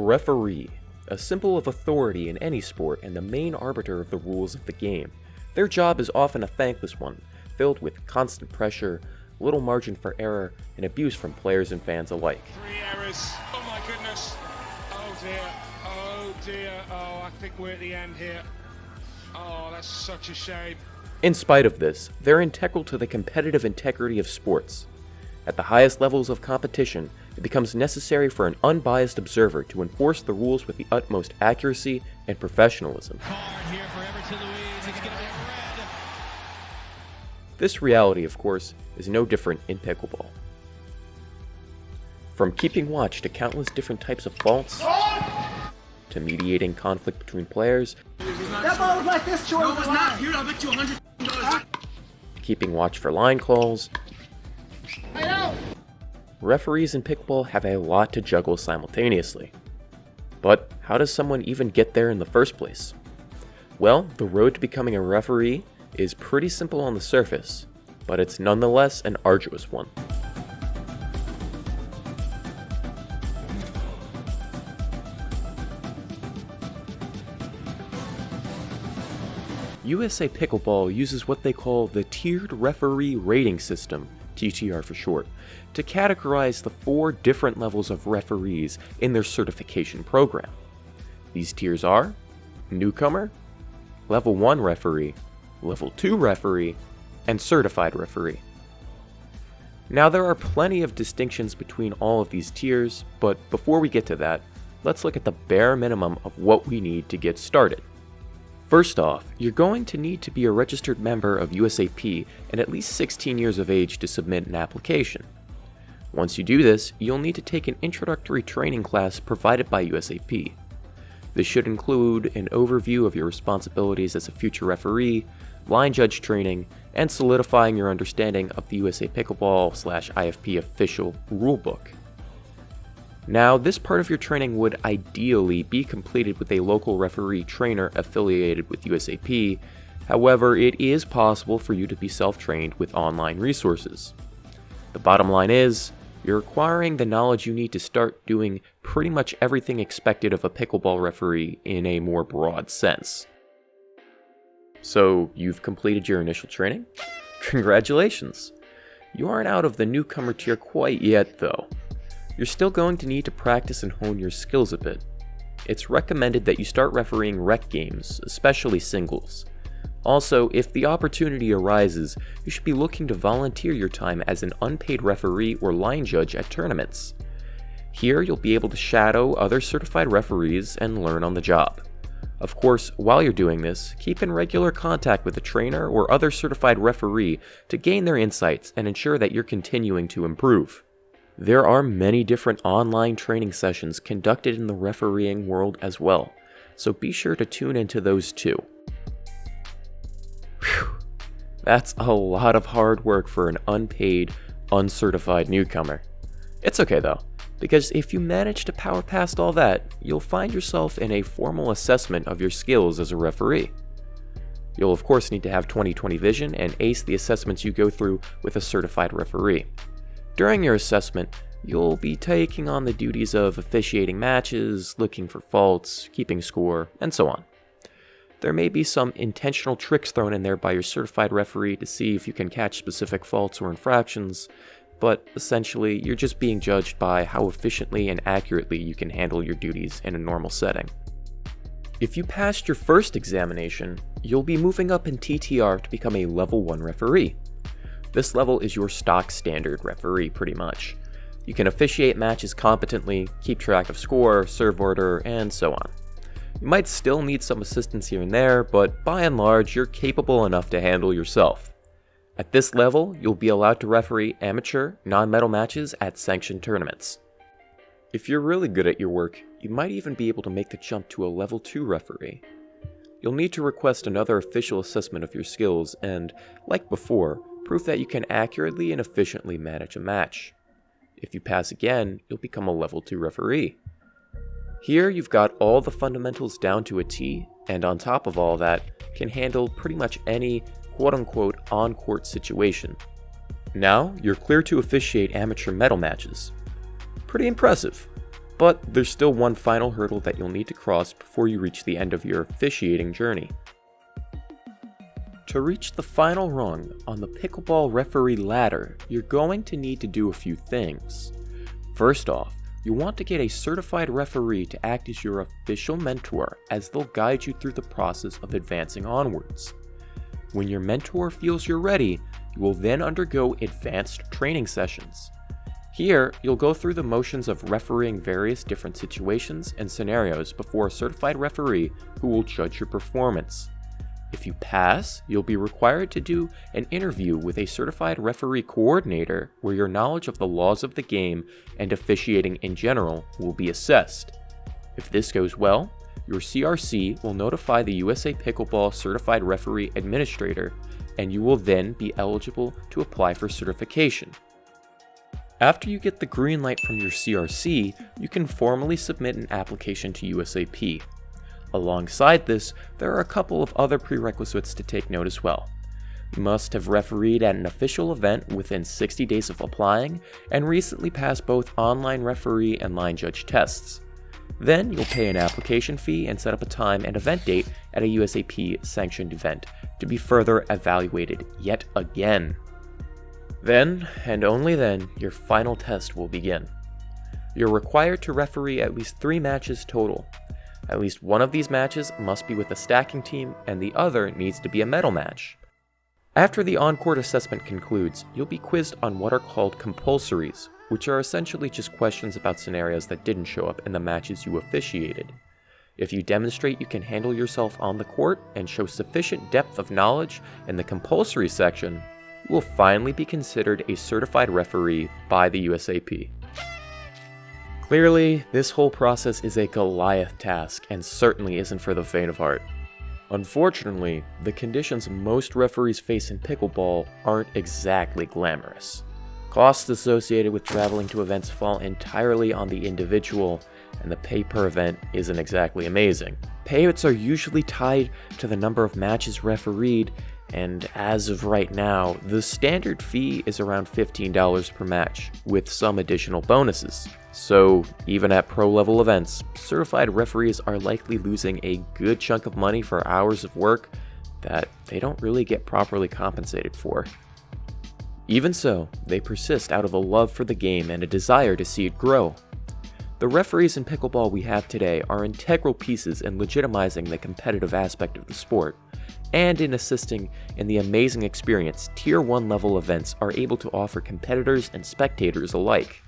referee, a symbol of authority in any sport and the main arbiter of the rules of the game. Their job is often a thankless one, filled with constant pressure, little margin for error, and abuse from players and fans alike. 3 errors. Oh my goodness. Oh dear. Oh dear. Oh, I think we're at the end here. Oh, that's such a shame. In spite of this, they're integral to the competitive integrity of sports. At the highest levels of competition, it becomes necessary for an unbiased observer to enforce the rules with the utmost accuracy and professionalism. This reality, of course, is no different in pickleball. From keeping watch to countless different types of faults, to mediating conflict between players, that ball was like this, short. No, it was not. Here, I'll bet you $100. keeping watch for line calls. Referees in pickleball have a lot to juggle simultaneously. But how does someone even get there in the first place? Well, the road to becoming a referee is pretty simple on the surface, but it's nonetheless an arduous one. USA Pickleball uses what they call the Tiered Referee Rating System, TTR for short, to categorize the 4 different levels of referees in their certification program. These tiers are Newcomer, Level 1 Referee, Level 2 Referee, and Certified Referee. Now there are plenty of distinctions between all of these tiers, but before we get to that, let's look at the bare minimum of what we need to get started. First off, you're going to need to be a registered member of USAP and at least 16 years of age to submit an application. Once you do this, you'll need to take an introductory training class provided by USAP. This should include an overview of your responsibilities as a future referee, line judge training, and solidifying your understanding of the USA Pickleball/IFP official rulebook. Now, this part of your training would ideally be completed with a local referee trainer affiliated with USAP. However, it is possible for you to be self-trained with online resources. The bottom line is, you're acquiring the knowledge you need to start doing pretty much everything expected of a pickleball referee in a more broad sense. So, you've completed your initial training? Congratulations! You aren't out of the newcomer tier quite yet, though. You're still going to need to practice and hone your skills a bit. It's recommended that you start refereeing rec games, especially singles. Also, if the opportunity arises, you should be looking to volunteer your time as an unpaid referee or line judge at tournaments. Here, you'll be able to shadow other certified referees and learn on the job. Of course, while you're doing this, keep in regular contact with a trainer or other certified referee to gain their insights and ensure that you're continuing to improve. There are many different online training sessions conducted in the refereeing world as well, so be sure to tune into those too. Whew. That's a lot of hard work for an unpaid, uncertified newcomer. It's okay though, because if you manage to power past all that, you'll find yourself in a formal assessment of your skills as a referee. You'll of course need to have 20/20 vision and ace the assessments you go through with a certified referee. During your assessment, you'll be taking on the duties of officiating matches, looking for faults, keeping score, and so on. There may be some intentional tricks thrown in there by your certified referee to see if you can catch specific faults or infractions, but essentially, you're just being judged by how efficiently and accurately you can handle your duties in a normal setting. If you passed your first examination, you'll be moving up in TTR to become a Level 1 referee. This level is your stock standard referee, pretty much. You can officiate matches competently, keep track of score, serve order, and so on. You might still need some assistance here and there, but by and large, you're capable enough to handle yourself. At this level, you'll be allowed to referee amateur, non-medal matches at sanctioned tournaments. If you're really good at your work, you might even be able to make the jump to a Level 2 referee. You'll need to request another official assessment of your skills and, like before, prove that you can accurately and efficiently manage a match. If you pass again, you'll become a Level 2 referee. Here you've got all the fundamentals down to a T, and on top of all that, can handle pretty much any quote-unquote on-court situation. Now, you're clear to officiate amateur medal matches. Pretty impressive. But there's still one final hurdle that you'll need to cross before you reach the end of your officiating journey. To reach the final rung on the pickleball referee ladder, you're going to need to do a few things. First off, you want to get a certified referee to act as your official mentor, as they'll guide you through the process of advancing onwards. When your mentor feels you're ready, you will then undergo advanced training sessions. Here, you'll go through the motions of refereeing various different situations and scenarios before a certified referee who will judge your performance. If you pass, you'll be required to do an interview with a certified referee coordinator where your knowledge of the laws of the game and officiating in general will be assessed. If this goes well, your CRC will notify the USA Pickleball Certified Referee Administrator, and you will then be eligible to apply for certification. After you get the green light from your CRC, you can formally submit an application to USAP. Alongside this, there are a couple of other prerequisites to take note as well. You must have refereed at an official event within 60 days of applying and recently passed both online referee and line judge tests. Then you'll pay an application fee and set up a time and event date at a USAP sanctioned event to be further evaluated yet again. Then, and only then, your final test will begin. You're required to referee at least 3 matches total. At least one of these matches must be with a stacking team, and the other needs to be a medal match. After the on-court assessment concludes, you'll be quizzed on what are called compulsories, which are essentially just questions about scenarios that didn't show up in the matches you officiated. If you demonstrate you can handle yourself on the court and show sufficient depth of knowledge in the compulsory section, you will finally be considered a certified referee by the USAP. Clearly, this whole process is a Goliath task and certainly isn't for the faint of heart. Unfortunately, the conditions most referees face in pickleball aren't exactly glamorous. Costs associated with traveling to events fall entirely on the individual, and the pay per event isn't exactly amazing. Payouts are usually tied to the number of matches refereed, and as of right now, the standard fee is around $15 per match, with some additional bonuses. So, even at pro-level events, certified referees are likely losing a good chunk of money for hours of work that they don't really get properly compensated for. Even so, they persist out of a love for the game and a desire to see it grow. The referees in pickleball we have today are integral pieces in legitimizing the competitive aspect of the sport, and in assisting in the amazing experience Tier 1 level events are able to offer competitors and spectators alike.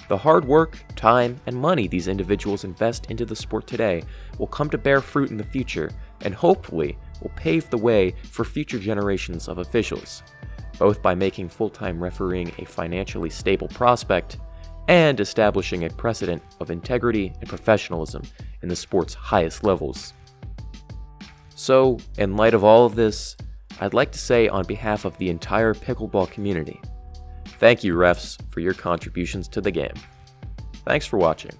The hard work, time, and money these individuals invest into the sport today will come to bear fruit in the future, and hopefully will pave the way for future generations of officials, both by making full-time refereeing a financially stable prospect and establishing a precedent of integrity and professionalism in the sport's highest levels. So, in light of all of this, I'd like to say on behalf of the entire pickleball community, thank you refs for your contributions to the game. Thanks for watching.